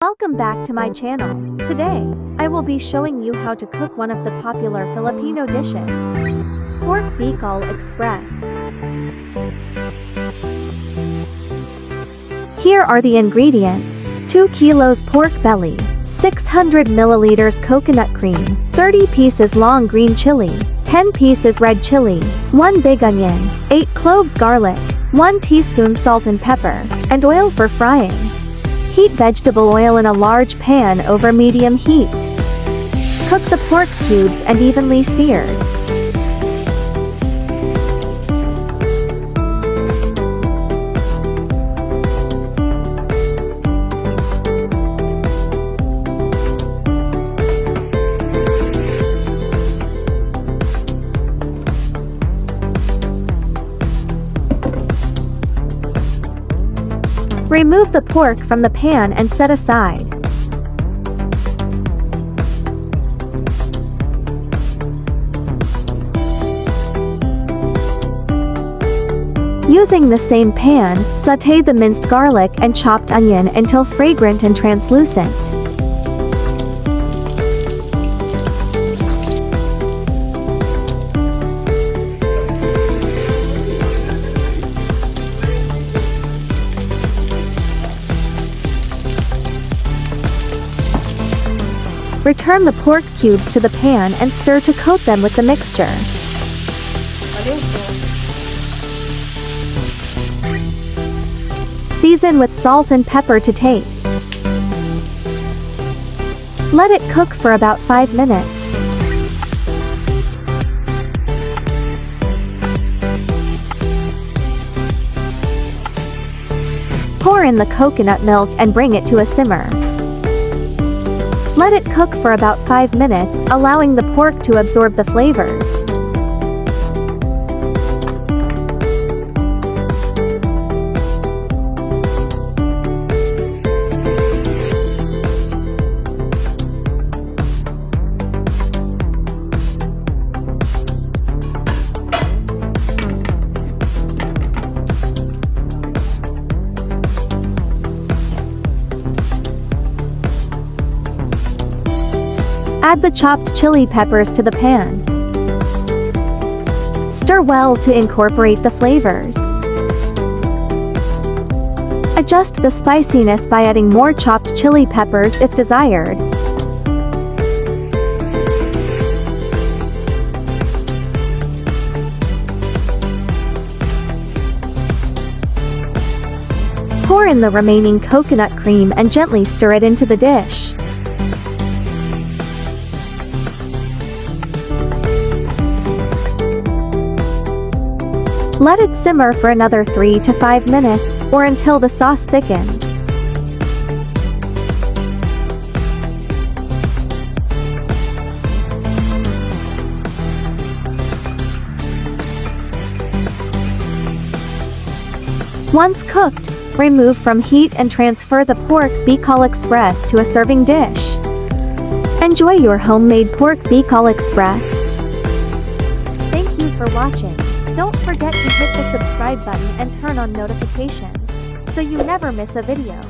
Welcome back to my channel. Today, I will be showing you how to cook one of the popular Filipino dishes, Pork Bicol Express. Here are the ingredients: 2 kilos pork belly, 600 milliliters coconut cream, 30 pieces long green chili, 10 pieces red chili, 1 big onion, 8 cloves garlic, 1 teaspoon salt and pepper, and oil for frying. Heat vegetable oil in a large pan over medium heat. Cook the pork cubes and evenly seared. Remove the pork from the pan and set aside. Using the same pan, sauté the minced garlic and chopped onion until fragrant and translucent. Return the pork cubes to the pan and stir to coat them with the mixture. Season with salt and pepper to taste. Let it cook for about 5 minutes. Pour in the coconut milk and bring it to a simmer. Let it cook for about 5 minutes, allowing the pork to absorb the flavors. Add the chopped chili peppers to the pan. Stir well to incorporate the flavors. Adjust the spiciness by adding more chopped chili peppers if desired. Pour in the remaining coconut cream and gently stir it into the dish. Let it simmer for another 3 to 5 minutes, or until the sauce thickens. Once cooked, remove from heat and transfer the Pork Bicol Express to a serving dish. Enjoy your homemade Pork Bicol Express. Thank you for watching. Don't forget to hit the subscribe button and turn on notifications, so you never miss a video.